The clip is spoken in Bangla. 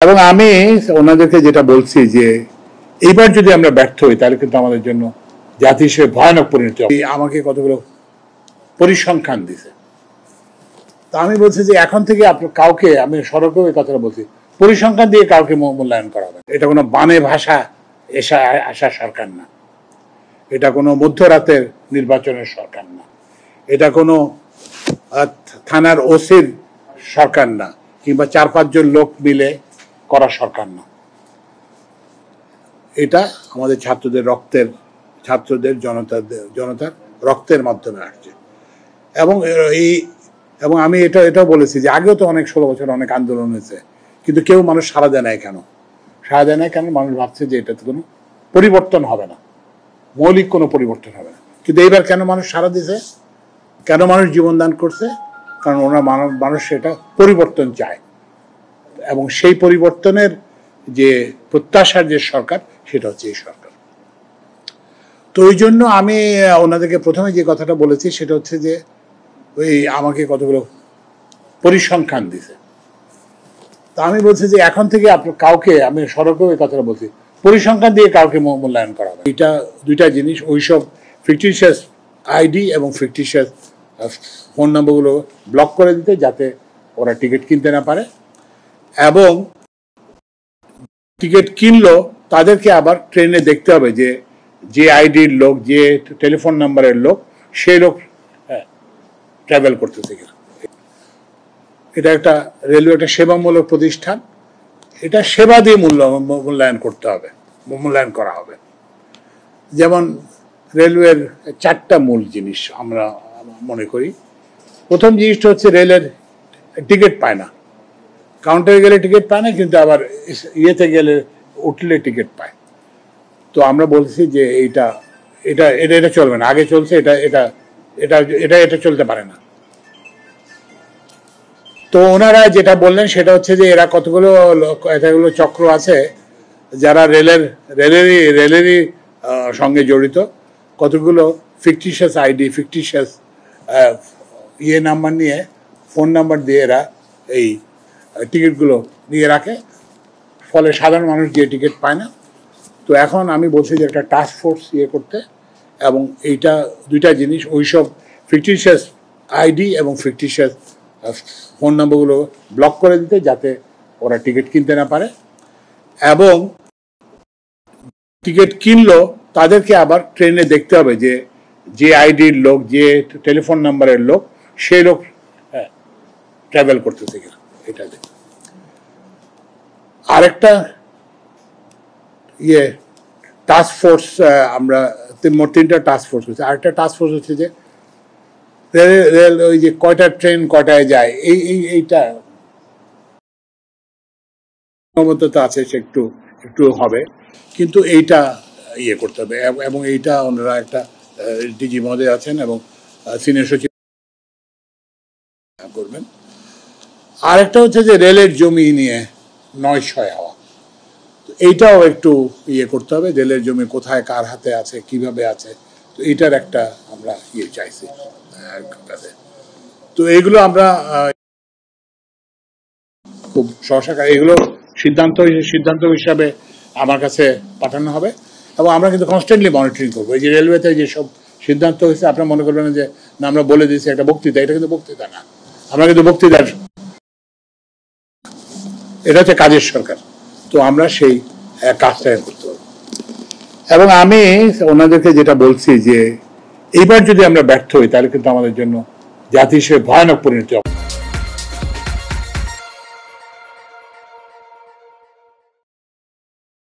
এবং আমি ওনাদেরকে যেটা বলছি যে এইবার যদি আমরা ব্যর্থ হই তাহলে কিন্তু আমাদের জন্য জাতি হিসেবে ভয়ানক পরিণতি হবে। আমাকে কতগুলো পরিসংখ্যান দিছে, তা আমি বলছি যে এখন থেকে আপনার কাউকে, আমি সড়কেও এই কথাটা বলছি, পরিসংখ্যান দিয়ে কাউকে মূল্যায়ন করা হবে। এটা কোনো বানে ভাষা আসা সরকার না, এটা কোনো মধ্যরাতের নির্বাচনের সরকার না, এটা কোনো থানার ওসির সরকার না, কিংবা 4-5 জন লোক মিলে করা সরকার না। এটা আমাদের ছাত্রদের জনতার রক্তের মাধ্যমে আসছে। এবং আমি এটাও বলেছি যে আগেও তো অনেক 16 বছর অনেক আন্দোলন হয়েছে, কিন্তু মানুষ সাড়া দেয় নাই কেন? সাড়া দেয় নাই কেন? মানুষ ভাবছে যে এটাতে কোনো পরিবর্তন হবে না, মৌলিক কোনো পরিবর্তন হবে না। কিন্তু এইবার কেন মানুষ সাড়া দিছে, কেন মানুষ জীবনদান করছে? কারণ মানুষ সেটা পরিবর্তন চায়, এবং সেই পরিবর্তনের যে প্রত্যাশার যে সরকার, সেটা হচ্ছে এই সরকার। তো ওই জন্য আমি ওনাদেরকে প্রথমে যে কথাটা বলেছি সেটা হচ্ছে যে ওই আমাকে কতগুলো পরিসংখ্যান দিছে, তা আমি বলছি যে এখন থেকে আপনার কাউকে, আমি সড়কেও এই কথাটা বলছি, পরিসংখ্যান দিয়ে কাউকে মূল্যায়ন করা হবে। এটা দুইটা জিনিস, ওইসব ফিকটিশিয়াস আইডি এবং ফিকটিশিয়াস ফোন নাম্বারগুলো ব্লক করে দিতে, যাতে ওরা টিকিট কিনতে না পারে, এবং টিকিট কিনলো তাদেরকে আবার ট্রেনে দেখতে হবে যে আইডির লোক, যে টেলিফোন নাম্বারের লোক, সেই লোক ট্রাভেল করতেছে কিনা। এটা একটা রেলওয়ে একটা সেবামূলক প্রতিষ্ঠান, এটা সেবা দিয়ে মূল্যায়ন করা হবে। যেমন রেলওয়ের 4টা মূল জিনিস আমরা মনে করি। প্রথম জিনিসটা হচ্ছে রেলের টিকিট পায় না, কাউন্টারে গেলে টিকিট পায় না, কিন্তু আবার ইয়েতে গেলে উঠলে টিকিট পায়। তো আমরা বলছি যে এটা চলবে না, আগে চলছে, এটা চলতে পারে না। তো ওনারা যেটা বললেন সেটা হচ্ছে যে এরা এতগুলো চক্র আছে যারা রেলেরই সঙ্গে জড়িত, কতগুলো ফিকটিশিয়াস আইডি, ফিকটিশিয়াস নাম্বার নিয়ে, ফোন নাম্বার দিয়ে এরা এই টিকিটগুলো নিয়ে রাখে, ফলে সাধারণ মানুষ গিয়ে টিকিট পায় না। তো এখন আমি বলছি যে একটা টাস্ক ফোর্স করতে, এবং এইটা দুইটা জিনিস, ওইসব ফিকটিশিয়াস আইডি এবং ফিকটিশিয়াস ফোন নাম্বারগুলো ব্লক করে দিতে, যাতে ওরা টিকিট কিনতে না পারে, এবং টিকিট কিনলো তাদেরকে আবার ট্রেনে দেখতে হবে যে আইডির লোক, যে টেলিফোন নাম্বারের লোক, সেই লোক ট্রাভেল করতেছে কিনা। এটা আরেকটা টাস্ক ফোর্স, আমরা মোট 3টা টাস্ক ফোর্স হচ্ছে। আরেকটা টাস্ক ফোর্স হচ্ছে যে রেল ওই যে কয়টা ট্রেন কয়টায় যায়, এইটা ক্ষমতা আছে, সে একটু হবে, কিন্তু এইটা করতে হবে। এবং এইটা ওনারা একটা ডিজি মহোদয় আছেন এবং সিনিয়র সচিব করবেন। আরেকটা হচ্ছে যে রেলের জমি নিয়ে নয় হওয়া, এইটাও একটু করতে হবে, রেলের জমি কোথায় কার হাতে আছে, কিভাবে আছে। তো এইটার একটা আমরা চাইছি। তো এইগুলো আমরা খুব সহসা এগুলো সিদ্ধান্ত হিসাবে আমার কাছে পাঠানো হবে, এবং আমরা কিন্তু কনস্ট্যান্টলি মনিটরিং করবো। এই যে রেলওয়েতে যেসব সিদ্ধান্ত হয়েছে, আপনারা মনে করবেন যে না আমরা বলে দিয়েছি একটা বক্তৃতা, এটা কিন্তু বক্তৃতা না, আমরা কিন্তু বক্তৃতার, এটা হচ্ছে কাজের সরকার। তো আমরা সেই কাজটা করতে পারবো। এবং আমি ওনাদেরকে যেটা বলছি যে এইবার যদি আমরা ব্যর্থ হই তাহলে কিন্তু আমাদের জন্য জাতি হিসেবে ভয়ানক পরিণতি হবে।